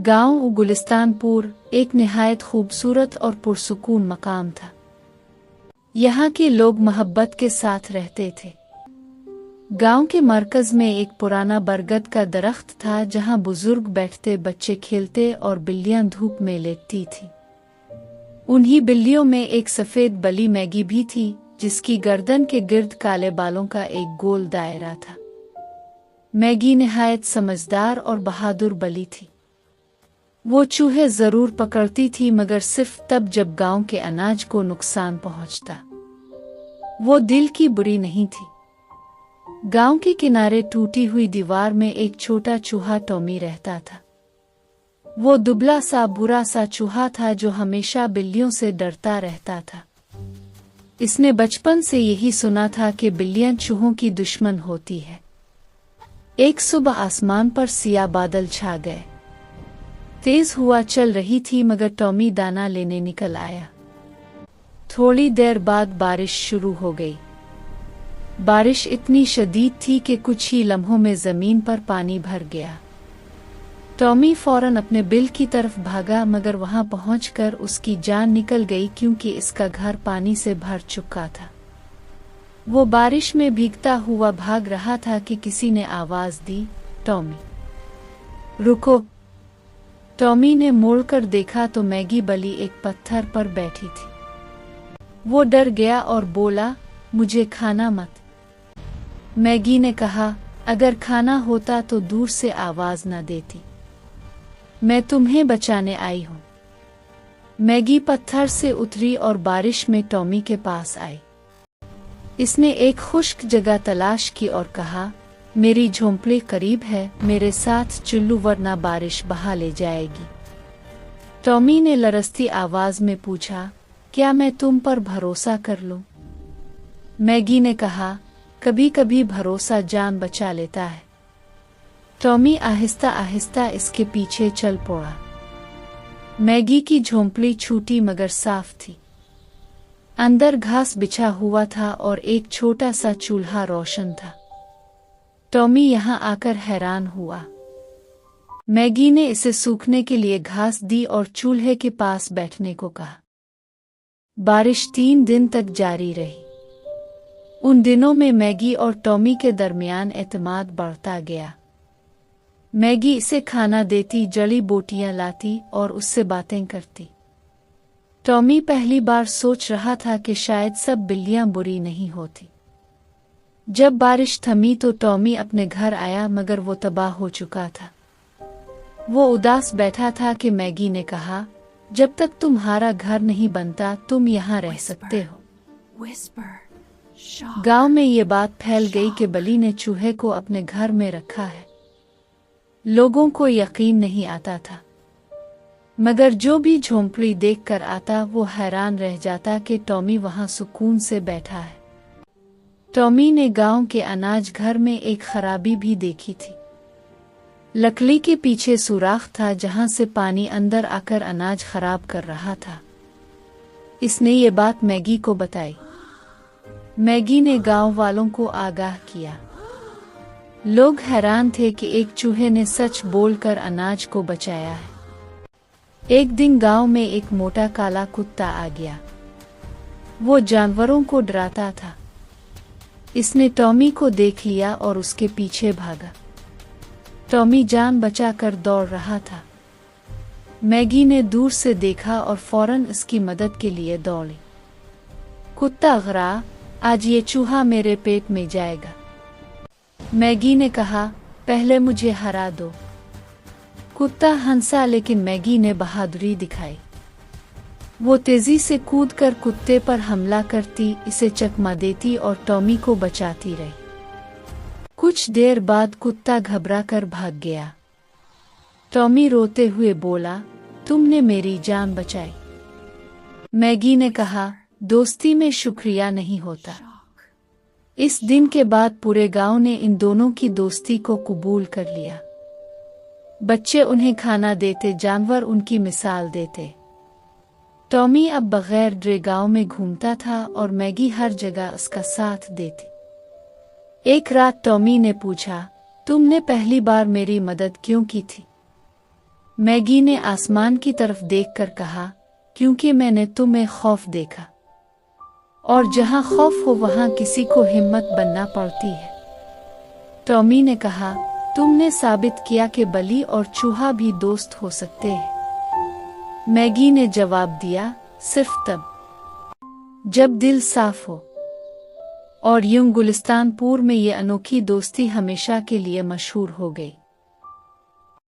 गांव गुलिस्तानपुर एक निहायत खूबसूरत और पुरसुकून मकाम था। यहाँ के लोग मोहब्बत के साथ रहते थे। गांव के मरकज में एक पुराना बरगद का दरख्त था जहाँ बुजुर्ग बैठते, बच्चे खेलते और बिल्लियां धूप में लेटती थी। उन्हीं बिल्लियों में एक सफ़ेद बली मैगी भी थी जिसकी गर्दन के गिर्द काले बालों का एक गोल दायरा था। मैगी निहायत समझदार और बहादुर बली थी। वो चूहे जरूर पकड़ती थी मगर सिर्फ तब जब गांव के अनाज को नुकसान पहुंचता। वो दिल की बुरी नहीं थी। गांव के किनारे टूटी हुई दीवार में एक छोटा चूहा टॉमी रहता था। वो दुबला सा बुरा सा चूहा था जो हमेशा बिल्लियों से डरता रहता था। इसने बचपन से यही सुना था कि बिल्लियां चूहों की दुश्मन होती है। एक सुबह आसमान पर सियाह बादल छा गए। तेज हवा चल रही थी मगर टॉमी दाना लेने निकल आया। थोड़ी देर बाद बारिश शुरू हो गई। बारिश इतनी शदीद थी कि कुछ ही लम्हों में जमीन पर पानी भर गया। टॉमी फौरन अपने बिल की तरफ भागा मगर वहां पहुंचकर उसकी जान निकल गई क्योंकि इसका घर पानी से भर चुका था। वो बारिश में भीगता हुआ भाग रहा था कि किसी ने आवाज दी, टॉमी रुको। टॉमी ने मुड़कर देखा तो मैगी बली एक पत्थर पर बैठी थी। वो डर गया और बोला, मुझे खाना मत। मैगी ने कहा, अगर खाना होता तो दूर से आवाज न देती। मैं तुम्हें बचाने आई हूं। मैगी पत्थर से उतरी और बारिश में टॉमी के पास आई। इसने एक खुश्क जगह तलाश की और कहा, मेरी झोंपड़ी करीब है, मेरे साथ चुल्लू वरना बारिश बहा ले जाएगी। टॉमी ने लरसती आवाज में पूछा, क्या मैं तुम पर भरोसा कर लूं? मैगी ने कहा, कभी कभी भरोसा जान बचा लेता है। टॉमी आहिस्ता आहिस्ता इसके पीछे चल पड़ा। मैगी की झोंपड़ी छोटी मगर साफ थी। अंदर घास बिछा हुआ था और एक छोटा सा चूल्हा रोशन था। टॉमी यहाँ आकर हैरान हुआ। मैगी ने इसे सूखने के लिए घास दी और चूल्हे के पास बैठने को कहा। बारिश 3 दिन तक जारी रही। उन दिनों में मैगी और टॉमी के दरमियान एतमाद बढ़ता गया। मैगी इसे खाना देती, जड़ी बूटियां लाती और उससे बातें करती। टॉमी पहली बार सोच रहा था कि शायद सब बिल्लियां बुरी नहीं होती। जब बारिश थमी तो टॉमी अपने घर आया मगर वो तबाह हो चुका था। वो उदास बैठा था कि मैगी ने कहा, जब तक तुम्हारा घर नहीं बनता तुम यहाँ रह सकते हो। गांव में ये बात फैल गई कि बली ने चूहे को अपने घर में रखा है। लोगों को यकीन नहीं आता था मगर जो भी झोंपड़ी देखकर आता वो हैरान रह जाता कि टॉमी वहां सुकून से बैठा है। टॉमी ने गांव के अनाज घर में एक खराबी भी देखी थी। लकड़ी के पीछे सुराख था जहां से पानी अंदर आकर अनाज खराब कर रहा था। इसने ये बात मैगी को बताई। मैगी ने गांव वालों को आगाह किया। लोग हैरान थे कि एक चूहे ने सच बोलकर अनाज को बचाया है। एक दिन गांव में एक मोटा काला कुत्ता आ गया। वो जानवरों को डराता था। इसने टॉमी को देख लिया और उसके पीछे भागा। टॉमी जान बचाकर दौड़ रहा था। मैगी ने दूर से देखा और फौरन इसकी मदद के लिए दौड़ी। कुत्ता घरा, आज ये चूहा मेरे पेट में जाएगा। मैगी ने कहा, पहले मुझे हरा दो। कुत्ता हंसा लेकिन मैगी ने बहादुरी दिखाई। वो तेजी से कूदकर कुत्ते पर हमला करती, इसे चकमा देती और टॉमी को बचाती रही। कुछ देर बाद कुत्ता घबराकर भाग गया। टॉमी रोते हुए बोला, तुमने मेरी जान बचाई। मैगी ने कहा, दोस्ती में शुक्रिया नहीं होता। इस दिन के बाद पूरे गांव ने इन दोनों की दोस्ती को कबूल कर लिया। बच्चे उन्हें खाना देते, जानवर उनकी मिसाल देते। टॉमी अब बगैर डरे गांव में घूमता था और मैगी हर जगह उसका साथ देती। एक रात टॉमी ने पूछा, तुमने पहली बार मेरी मदद क्यों की थी? मैगी ने आसमान की तरफ देखकर कहा, क्योंकि मैंने तुम्हें खौफ देखा, और जहां खौफ हो वहां किसी को हिम्मत बनना पड़ती है। टॉमी ने कहा, तुमने साबित किया कि बली और चूहा भी दोस्त हो सकते हैं। मैगी ने जवाब दिया, सिर्फ तब जब दिल साफ हो। और यूं गुलिस्तानपुर में ये अनोखी दोस्ती हमेशा के लिए मशहूर हो गई।